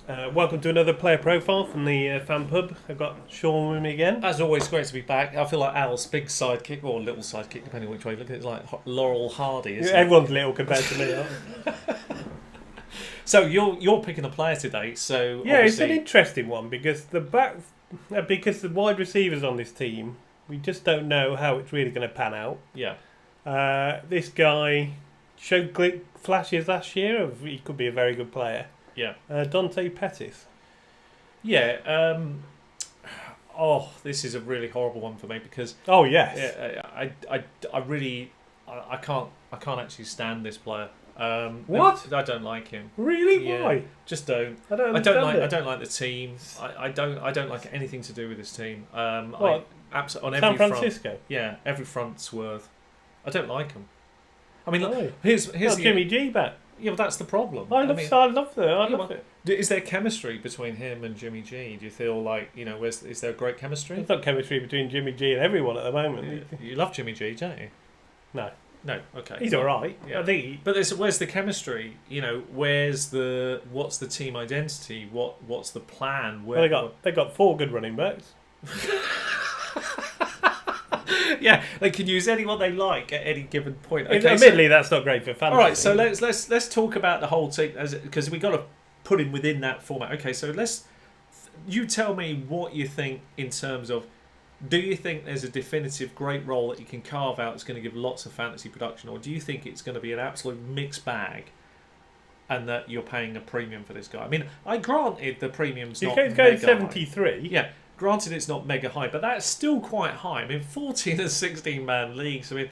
Welcome to another player profile from the fan pub. I've got Sean with me again. As always, great to be back. I feel like Al's big sidekick, or little sidekick, depending on which way you look at it. It's like Laurel Hardy, isn't it? Everyone's little compared to me, aren't they? So you're picking a player today. So Yeah, it's an interesting one because because the wide receivers on this team, we just don't know how it's really going to pan out. Yeah. This guy showed flashes last year of he could be a very good player. Yeah. Dante Pettis. Yeah. This is a really horrible one for me because Oh yes. I can't actually stand this player. What? I don't like him. Really? Yeah, Why? just don't. I don't I understand don't like the team. I don't like anything to do with this team. What? On San every Francisco. front. Yeah, every front's worth. I don't like him. I mean, Why? here's Got Jimmy G back. Yeah, but that's the problem. I love it. Is there chemistry between him and Jimmy G? Do you feel like, is there great chemistry? There's not chemistry between Jimmy G and everyone at the moment. You love Jimmy G, don't you? No. No, okay. He's all right. Yeah. I think. But where's the chemistry? What's the team identity? What's the plan? They got 4 good running backs. Yeah, they can use anyone they like at any given point. Okay, admittedly, that's not great for fantasy. All right, so let's talk about the whole team because we got to put him within that format. Okay, so you tell me what you think in terms of. Do you think there's a definitive great role that you can carve out that's going to give lots of fantasy production, or do you think it's going to be an absolute mixed bag, and that you're paying a premium for this guy? I mean, I granted the premium's not going mega 73. high. Yeah, granted it's not mega high, but that's still quite high. I mean, 14 and 16 man leagues. I mean,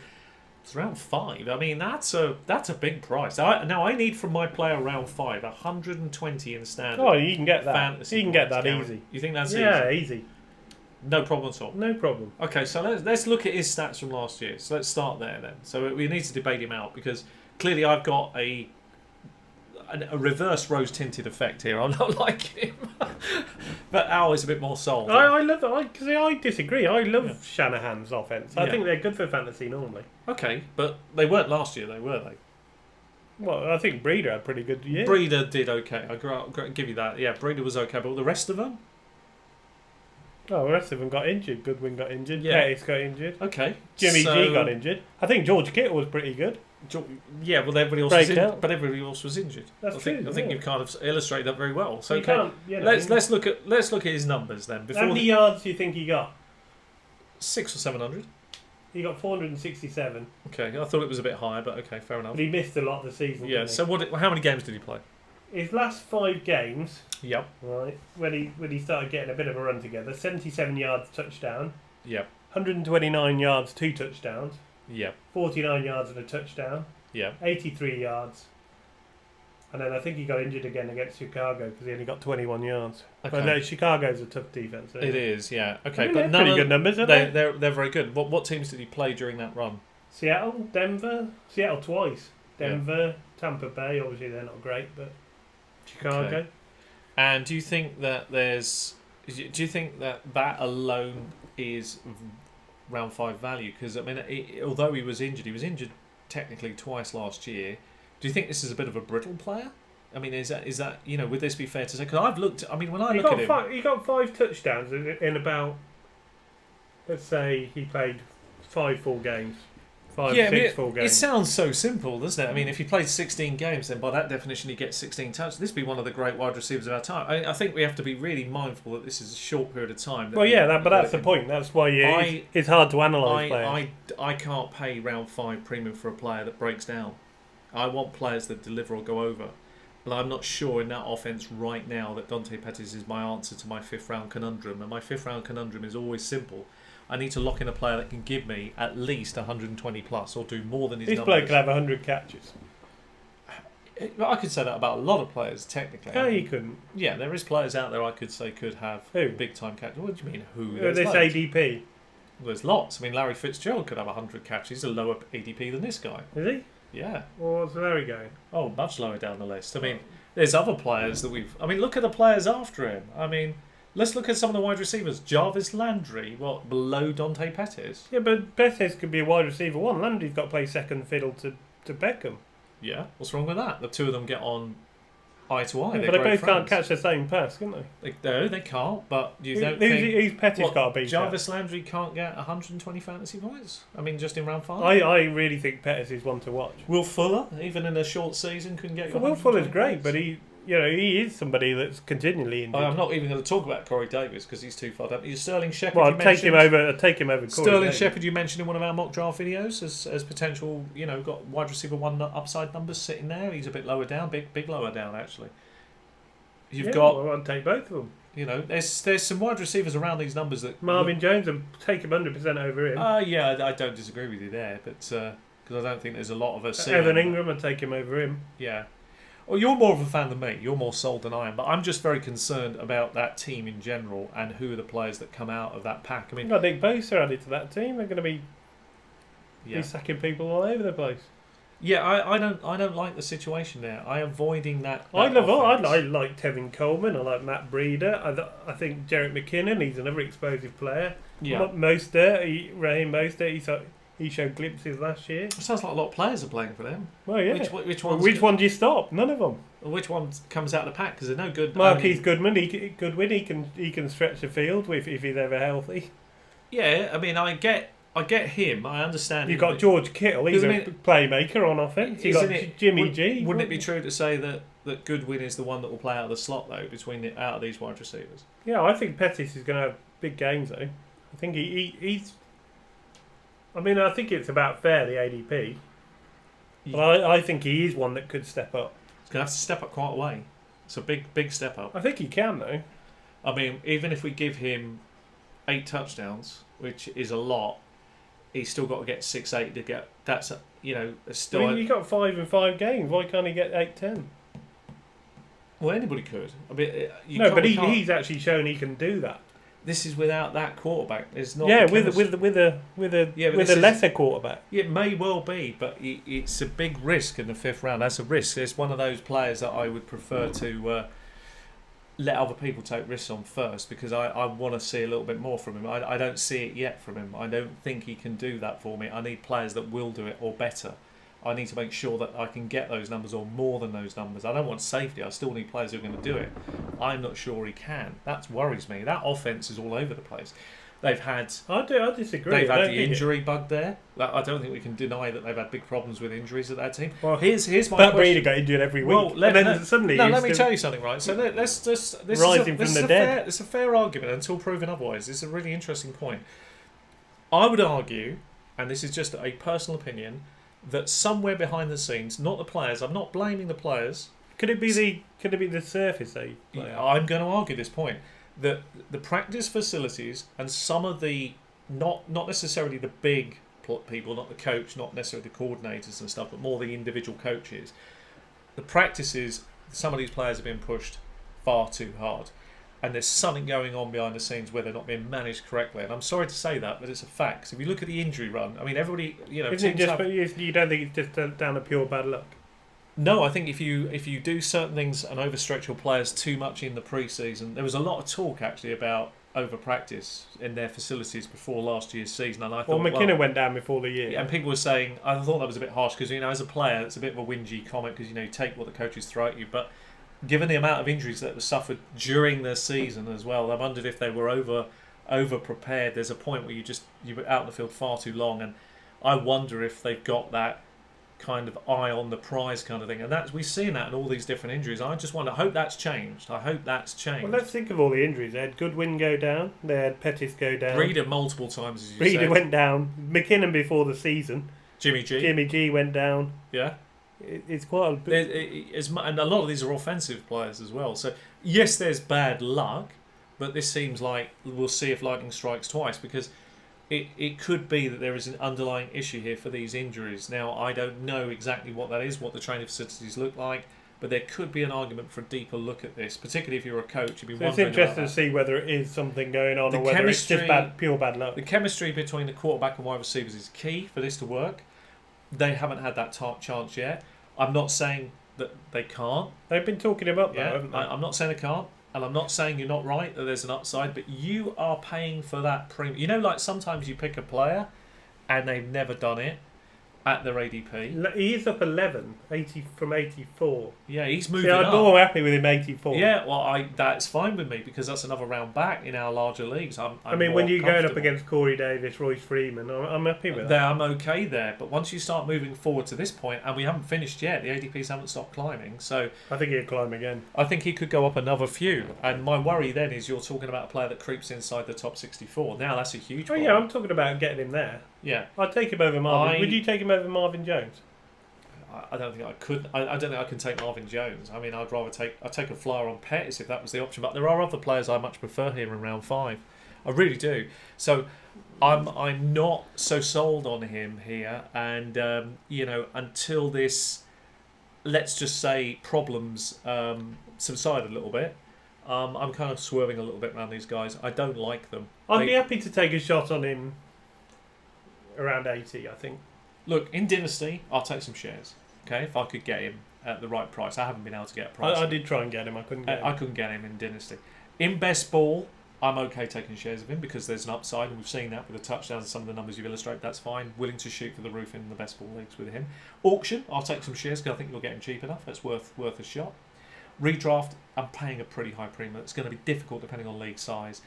it's round 5. I mean, that's a big price. I need from my player round 5 120 in standard. Oh, you can get that. Fantasy You can get points, that Gary. easy. You think that's easy? Yeah, easy. No problem at all. No problem. Okay, so let's look at his stats from last year. So let's start there then. So we need to debate him out because clearly I've got a reverse rose-tinted effect here. I'm not like him. But Al is a bit more sold. I disagree. I love Shanahan's offense. I think they're good for fantasy normally. Okay, but they weren't last year, were they? Well, I think Breeder had a pretty good year. Breeder did okay. I'll give you that. Yeah, Breeder was okay, but the rest of them? Oh, the rest of them got injured. Goodwin got injured. Yeah. Pettis got injured. Okay. Jimmy G got injured. I think George Kittle was pretty good. Yeah, well, everybody else was injured. That's true. I think you've kind of illustrated that very well. So let's look at his numbers then. How many yards do you think he got? 600 or 700. He got 467. Okay, I thought it was a bit higher, but okay, fair enough. But he missed a lot of the season. Yeah. So how many games did he play? His last 5 games. Yep. Right. When he started getting a bit of a run together, 77 yards touchdown. Yep. 129 yards, 2 touchdowns. Yep. 49 yards and a touchdown. Yep. 83 yards. And then I think he got injured again against Chicago because he only got 21 yards. Okay. But no, Chicago's a tough defense. It is, yeah. Okay, I mean, but they're pretty good numbers, aren't they? They're very good. What teams did he play during that run? Seattle, Denver, Seattle twice. Denver, Tampa Bay. Obviously, they're not great, but Chicago. Okay. And do you think that that alone is round 5 value? Because I mean, although he was injured technically twice last year. Do you think this is a bit of a brittle player? I mean, is that would this be fair to say? Because I've looked. I mean, when I look at him, he got 5 touchdowns in about. Let's say he played 5 full games. 6 full games. It sounds so simple, doesn't it? I mean, if he played 16 games, then by that definition he gets 16 touches. This would be one of the great wide receivers of our time. I think we have to be really mindful that this is a short period of time. But that's the point. That's why it's hard to analyse players. I can't pay round 5 premium for a player that breaks down. I want players that deliver or go over. But I'm not sure in that offence right now that Dante Pettis is my answer to my 5th round conundrum. And my 5th round conundrum is always simple. I need to lock in a player that can give me at least 120 plus or do more than his numbers. This bloke could have 100 catches. I could say that about a lot of players, technically. No, you couldn't. Yeah, there is players out there I could say could have big time catches. What do you mean, who? This ADP. Well, there's lots. I mean, Larry Fitzgerald could have 100 catches. He's a lower ADP than this guy. Is he? Yeah. Well, what's Larry going? Oh, much lower down the list. I mean, there's other players that we've... I mean, look at the players after him. I mean... Let's look at some of the wide receivers. Jarvis Landry, below Dante Pettis? Yeah, but Pettis could be a wide receiver 1. Landry's got to play second fiddle to Beckham. Yeah, what's wrong with that? The two of them get on eye to eye. Yeah, but they both can't catch the same pass, can they? No, they can't. But you don't think who's Pettis got to beat? Jarvis Landry can't get 120 fantasy points. I mean, just in round 5. I really think Pettis is one to watch. Will Fuller, even in a short season, can get you. Will Fuller's great, but he is somebody that's continually injured. I'm not even going to talk about Corey Davis because he's too far down. Sterling Shepherd. Well, I'd take him over. Corey Sterling Davis. Shepherd, you mentioned in one of our mock draft videos as potential. Got wide receiver 1 upside numbers sitting there. He's a bit lower down, big lower down actually. Well, I'd take both of them. There's some wide receivers around these numbers that Marvin Jones and take him 100% over him. Yeah, I don't disagree with you there, but because I don't think there's a lot of us. Evan Ingram, I'd take him over him. Yeah. Well, you're more of a fan than me. You're more sold than I am. But I'm just very concerned about that team in general and who are the players that come out of that pack. I mean, Nick Bosa added to that team. They're going to be sacking people all over the place. Yeah, I don't like the situation there. I'm avoiding that. I like Tevin Coleman. I like Matt Breeder. I think Jerick McKinnon. He's another explosive player. Yeah. Raheem Mostert. He showed glimpses last year. It sounds like a lot of players are playing for them. Well, yeah. Which one do you stop? None of them. Which one comes out of the pack? Because they're no good. Marquise Goodwin. He can stretch the field if he's ever healthy. Yeah, I mean, I get him. I understand. You've got George Kittle. He's a playmaker on offense. You've got Jimmy G. Wouldn't it be true to say that Goodwin is the one that will play out of the slot though, out of these wide receivers? Yeah, I think Pettis is going to have big games though. I think he's. I mean, I think it's about fair, the ADP. But I think he is one that could step up. He's going to have to step up quite a way. It's a big step up. I think he can, though. I mean, even if we give him 8 touchdowns, which is a lot, he's still got to get 6-8 to get... That's, still... I mean, he got 5 in 5 games. Why can't he get 8-10? Well, anybody could. I mean, he's actually shown he can do that. This is without that quarterback. It's not. Yeah, with a lesser quarterback. It may well be, but it's a big risk in the 5th round. That's a risk. It's one of those players that I would prefer to let other people take risks on first because I want to see a little bit more from him. I don't see it yet from him. I don't think he can do that for me. I need players that will do it or better. I need to make sure that I can get those numbers or more than those numbers. I don't want safety. I still need players who are going to do it. I'm not sure he can. That worries me. That offense is all over the place. They've had... I disagree. They've had the injury bug there. I don't think we can deny that they've had big problems with injuries at that team. Well, here's my question. Matt Breeder got injured every week. Well, let me tell you something, right? So let's just... This is a fair argument until proven otherwise. It's a really interesting point. I would argue, and this is just a personal opinion, that somewhere behind the scenes, not the players, I'm not blaming the players. Could it be the surface they play? I'm going to argue this point that the practice facilities and some of the not necessarily the big people, not the coach, not necessarily the coordinators and stuff, but more the individual coaches. The practices, some of these players have been pushed far too hard. And there's something going on behind the scenes where they're not being managed correctly. And I'm sorry to say that, but it's a fact. So if you look at the injury run, I mean, everybody, you don't think it's just down to pure bad luck? No, I think if you do certain things and overstretch your players too much in the pre-season, there was a lot of talk actually about over-practice in their facilities before last year's season. And I thought, McKinnon went down before the year. And people were saying, I thought that was a bit harsh because, as a player, it's a bit of a whingy comment because, you take what the coaches throw at you. But given the amount of injuries that were suffered during the season as well, I wondered if they were over prepared. There's a point where you were out in the field far too long, and I wonder if they've got that kind of eye on the prize kind of thing. And we've seen that in all these different injuries. I hope that's changed. Well, let's think of all the injuries. They had Goodwin go down. They had Pettis go down. Breeder multiple times, as you said. Breeder went down. McKinnon before the season. Jimmy G went down. Yeah. It's quite a bit. And a lot of these are offensive players as well. So, yes, there's bad luck, but this seems like we'll see if lightning strikes twice because it could be that there is an underlying issue here for these injuries. Now, I don't know exactly what that is, what the training facilities look like, but there could be an argument for a deeper look at this, particularly if you're a coach. It's interesting to see whether it is something going on or whether it's just pure bad luck. The chemistry between the quarterback and wide receivers is key for this to work. They haven't had that chance yet. I'm not saying that they can't. They've been talking about that, haven't they? I'm not saying they can't, and I'm not saying you're not right, that there's an upside, but you are paying for that premium. Like sometimes you pick a player and they've never done it, at their ADP. He is up 11, 80 from 84. Yeah, he's moving See, I'm up. more happy with him 84. Yeah, well, that's fine with me because that's another round back in our larger leagues. I mean, when you're going up comfortable. against Corey Davis, Royce Freeman, I'm happy with that. I'm okay there. But once you start moving forward to this point, and we haven't finished yet, the ADPs haven't stopped climbing, so I think he'll climb again. I think he could go up another few. And my worry then is you're talking about a player that creeps inside the top 64. Now that's a huge Oh problem. yeah, I'm talking about getting him there. Yeah. I'd take him over Marvin. Would you take him over Marvin Jones? I don't think I could. I don't think I can take Marvin Jones. I mean, I'd take a flyer on Pettis if that was the option. But there are other players I much prefer here in round 5. I really do. So I'm not so sold on him here. And until this, let's just say, problems subside a little bit, I'm kind of swerving a little bit around these guys. I don't like them. I'd be happy to take a shot on him around 80, I think. Look, in Dynasty, I'll take some shares. Okay, if I could get him at the right price. I haven't been able to get a price. I did try and get him. I couldn't get him. I couldn't get him in Dynasty. In Best Ball, I'm okay taking shares of him because there's an upside, and we've seen that with the touchdowns and some of the numbers you've illustrated. That's fine. Willing to shoot for the roof in the Best Ball leagues with him. Auction, I'll take some shares because I think you'll get him cheap enough. That's worth a shot. Redraft, I'm paying a pretty high premium. It's going to be difficult depending on league size.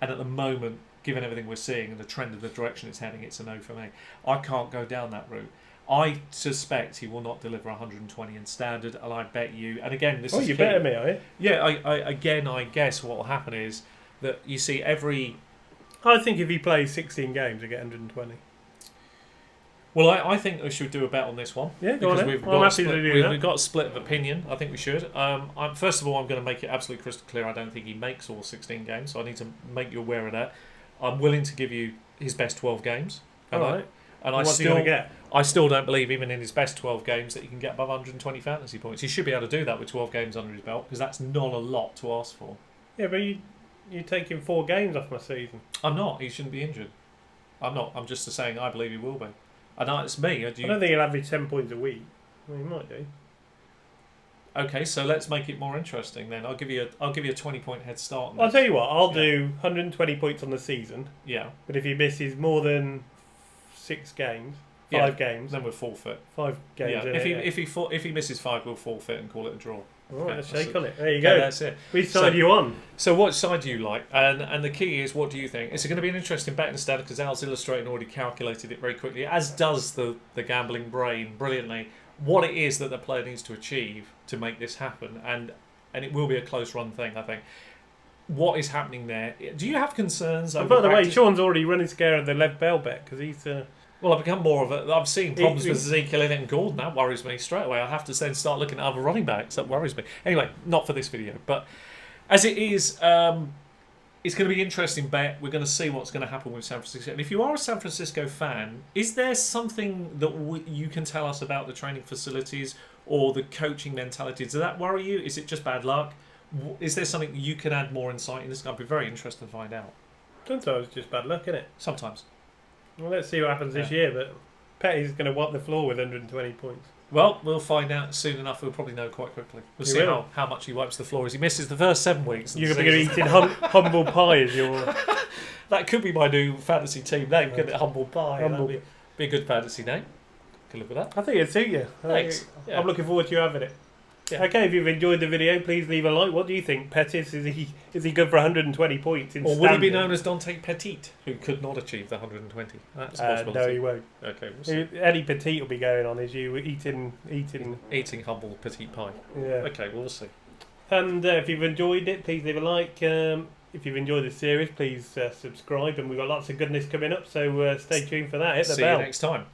And at the moment, given everything we're seeing and the trend of the direction it's heading, it's a no for me. I can't go down that route. I suspect he will not deliver 120 in standard, and I bet you. And again, this is you key. better me, are you? Yeah, I guess what will happen is that you see every. I think if he plays 16 games, he'll get 120. Well, I think we should do a bet on this one. Yeah, go because on. we've got a split of opinion. I think we should. First of all, I'm going to make it absolutely crystal clear. I don't think he makes all 16 games, so I need to make you aware of that. I'm willing to give you his best 12 games. All right. And what's he going to get? I still don't believe, even in his best 12 games, that he can get above 120 fantasy points. He should be able to do that with 12 games under his belt, because that's not a lot to ask for. Yeah, but you're taking 4 games off my season. I'm not. He shouldn't be injured. I'm not. I'm just saying I believe he will be. And it's me. I don't think he'll average 10 points a week. Well, he might do. Okay, so let's make it more interesting then. I'll give you a 20-point head start. I'll tell you what. I'll do 120 points on the season. Yeah. But if he misses more than 6 games, 5 games, then we'll forfeit. 5 games. Yeah. If he misses 5, we'll forfeit and call it a draw. All right, let's shake it. on it. There you go. That's it. Which side are you on? So what side do you like? And the key is, what do you think? It's going to be an interesting bet instead, because Al's illustrated and already calculated it very quickly, as does the gambling brain brilliantly, what it is that the player needs to achieve to make this happen. And it will be a close run thing, I think. What is happening there? Do you have concerns? And by the way, Sean's already running scare of the Lev Bell bet, because he's... Well, I've become more of a... I've seen problems with Ezekiel Elliott and Gordon. That worries me straight away. I have to then start looking at other running backs. That worries me. Anyway, not for this video. But as it is, it's going to be an interesting bet. We're going to see what's going to happen with San Francisco. And if you are a San Francisco fan, is there something that you can tell us about the training facilities or the coaching mentality? Does that worry you? Is it just bad luck? Is there something you can add more insight in this? I'd be very interested to find out. Sometimes it's just bad luck, isn't it? Sometimes. Well, let's see what happens this year, but Petty's going to wipe the floor with 120 points. Well, we'll find out soon enough. We'll probably know quite quickly. We'll see how much he wipes the floor as he misses the first 7 weeks. You're going to be eating humble pie as your... That could be my new fantasy team name, couldn't it? Humble Pie. That'd be a good fantasy name. Can live with that. I think it'd suit you. Thanks. I'm looking forward to you having it. Yeah. Okay, if you've enjoyed the video, please leave a like. What do you think? Pettis, is he good for 120 points in Or standard? would he be known as Dante Pettis, who could not achieve the 120? That's a possibility. No, he won't. Okay, we'll see. Eddie Petit will be going on as you eating humble petite pie. Yeah. Okay, we'll see. And if you've enjoyed it, please leave a like. If you've enjoyed the series, please subscribe. And we've got lots of goodness coming up, so stay tuned for that. Hit the bell. See you next time.